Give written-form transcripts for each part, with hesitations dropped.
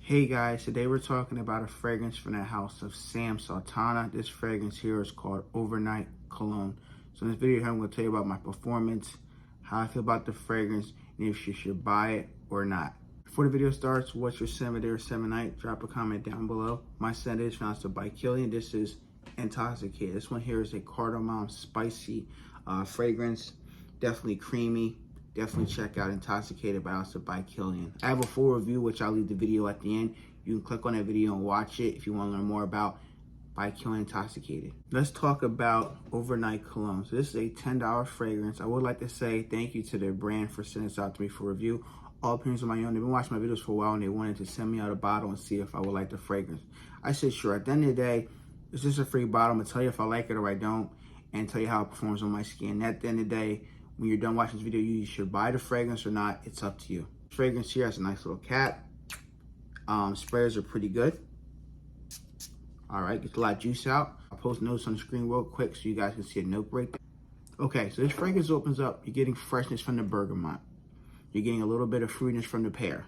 Hey guys, today we're talking about a fragrance from the house of Sultana. This fragrance here is called Overnight Cologne. So in this video here, I'm going to tell you about my performance, how I feel about the fragrance, and if you should buy it or not. Before the video starts, what's your scent day or scent night? Drop a comment down below. My scent is found by Killian. This is Intoxicated. This one here is a cardamom spicy fragrance, definitely creamy. Definitely check out Intoxicated by Killian. I have a full review, which I'll leave the video at the end. You can click on that video and watch it if you want to learn more about by Killian Intoxicated. Let's talk about Overnight Cologne. So this is a $10 fragrance. I would like to say thank you to their brand for sending this out to me for review. All opinions on my own. They've been watching my videos for a while and they wanted to send me out a bottle and see if I would like the fragrance. I said sure. At the end of the day, it's just a free bottle. I'm going to tell you if I like it or I don't and tell you how it performs on my skin. At the end of the day, when you're done watching this video, you should buy the fragrance or not. It's up to you. Fragrance here has a nice little cap. Sprayers are pretty good. All right, gets a lot of juice out. I'll post notes on the screen real quick so you guys can see a note break. Okay, so this fragrance opens up. You're getting freshness from the bergamot. You're getting a little bit of fruitiness from the pear.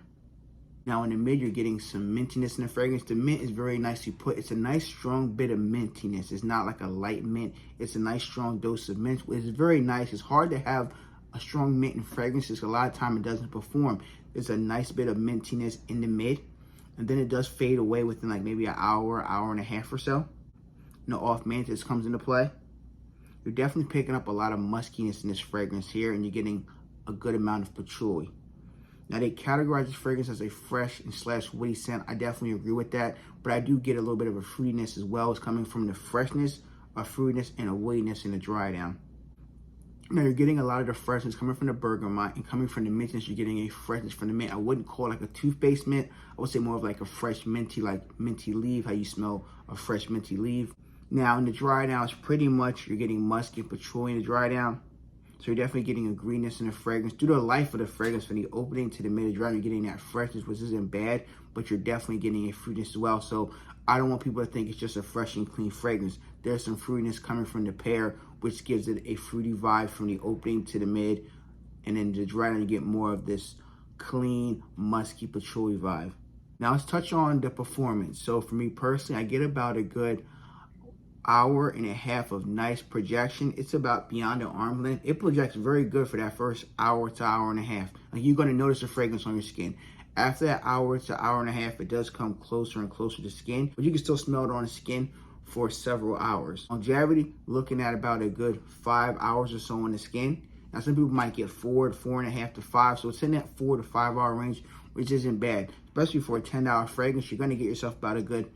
Now in the mid, you're getting some mintiness in the fragrance. The mint is very nicely put. It's a nice strong bit of mintiness. It's not like a light mint. It's a nice strong dose of mint. It's very nice. It's hard to have a strong mint in fragrances. A lot of time it doesn't perform. There's a nice bit of mintiness in the mid. And then it does fade away within like maybe an hour and a half or so. No off mantis comes into play. You're definitely picking up a lot of muskiness in this fragrance here, and you're getting a good amount of patchouli. Now they categorize this fragrance as a fresh and / woody scent. I definitely agree with that, but I do get a little bit of a fruitiness as well. It's coming from the freshness, a fruitiness, and a woodiness in the dry down. Now you're getting a lot of the freshness coming from the bergamot and coming from the mintiness. You're getting a freshness from the mint. I wouldn't call it like a toothpaste mint. I would say more of like a fresh minty, like minty leaf, how you smell a fresh minty leaf. Now in the dry down, it's pretty much you're getting musk and patchouli in the dry down. So you're definitely getting a greenness in the fragrance. Due to the life of the fragrance, from the opening to the mid dry, you're getting that freshness, which isn't bad, but you're definitely getting a fruitiness as well. So I don't want people to think it's just a fresh and clean fragrance. There's some fruitiness coming from the pear, which gives it a fruity vibe from the opening to the mid. And then the dry down, you get more of this clean, musky patchouli vibe. Now let's touch on the performance. So for me personally, I get about a good hour and a half of nice projection. It's about beyond the arm length. It projects very good for that first hour to hour and a half. Like you're going to notice the fragrance on your skin. After that hour to hour and a half, it does come closer and closer to skin, but you can still smell it on the skin for several hours. Longevity, looking at about a good 5 hours or so on the skin. Now some people might get 4.5 to 5, so it's in that 4 to 5 hour range, which isn't bad. Especially for a $10 fragrance, you're going to get yourself about a good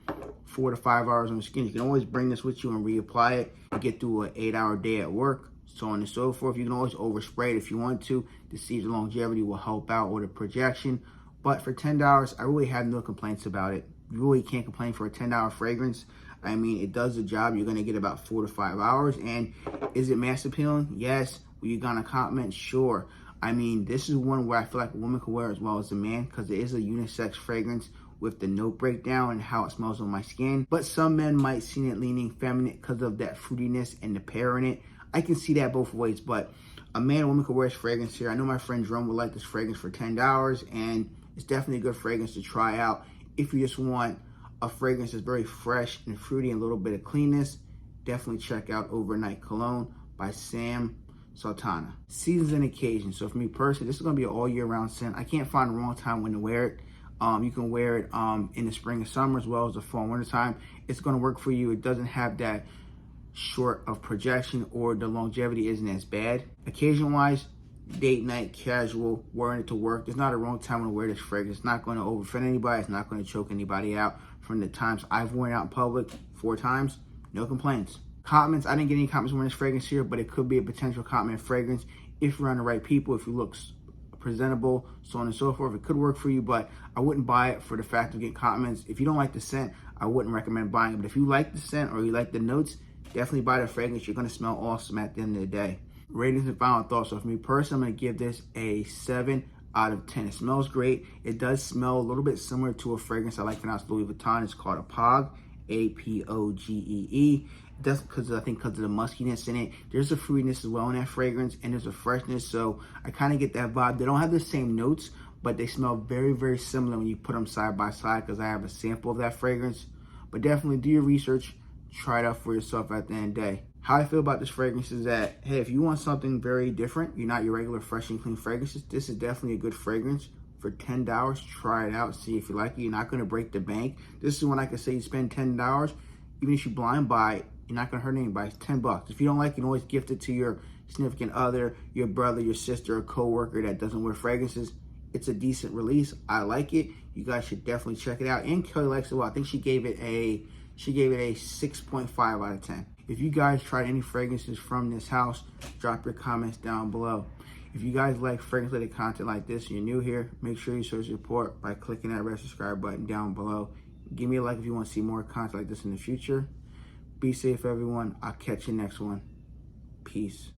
4 to 5 hours on the skin. You can always bring this with you and reapply it. You get through an 8-hour day at work, so on and so forth. You can always overspray it if you want to see if the longevity will help out or the projection. But for $10, I really have no complaints about it. You really can't complain for a $10 fragrance. I mean, it does the job. You're going to get about 4 to 5 hours. And is it mass appealing? Yes. Were you going to comment? Sure. I mean, this is one where I feel like a woman can wear as well as a man, because it is a unisex fragrance with the note breakdown and how it smells on my skin. But some men might see it leaning feminine because of that fruitiness and the pear in it. I can see that both ways, but a man or woman could wear this fragrance here. I know my friend Drum would like this fragrance for $10, and it's definitely a good fragrance to try out. If you just want a fragrance that's very fresh and fruity and a little bit of cleanness, definitely check out Overnight Cologne by Sultana. Seasons and occasions. So for me personally, this is going to be an all year round scent. I can't find the wrong time when to wear it. You can wear it in the spring and summer as well as the fall and winter time. It's going to work for you. It doesn't have that short of projection, or the longevity isn't as bad. Occasion wise, date night, casual, wearing it to work. There's not a wrong time to wear this fragrance. It's not going to overfit anybody. It's not going to choke anybody out. From the times I've worn it out in public 4 times, no complaints. Comments, I didn't get any comments wearing this fragrance here, but it could be a potential comment fragrance if you're on the right people, if you look presentable, so on and so forth. It could work for you, but I wouldn't buy it for the fact of getting comments. If you don't like the scent, I wouldn't recommend buying it. But if you like the scent or you like the notes, definitely buy the fragrance. You're going to smell awesome at the end of the day. Ratings and final thoughts. So for me personally, I'm going to give this a 7 out of 10. It smells great. It does smell a little bit similar to a fragrance I like from Louis Vuitton. It's called a POG, A-P-O-G-E-E. That's because of the muskiness in it. There's a fruitiness as well in that fragrance, and there's a freshness. So I kind of get that vibe. They don't have the same notes, but they smell very, very similar when you put them side by side because I have a sample of that fragrance. But definitely do your research, try it out for yourself at the end of the day. How I feel about this fragrance is that, hey, if you want something very different, you're not your regular fresh and clean fragrances, this is definitely a good fragrance. For $10, try it out, see if you like it. You're not gonna break the bank. This is when I can say you spend $10, even if you blind buy it, you're not gonna hurt anybody. It's $10. If you don't like it, you can always gift it to your significant other, your brother, your sister, a co-worker that doesn't wear fragrances. It's a decent release. I like it. You guys should definitely check it out. And Kelly likes it well. I think she gave it a 6.5 out of 10. If you guys tried any fragrances from this house, drop your comments down below. If you guys like fragrance-related content like this and you're new here, make sure you show your support by clicking that red subscribe button down below. Give me a like if you want to see more content like this in the future. Be safe, everyone. I'll catch you next one. Peace.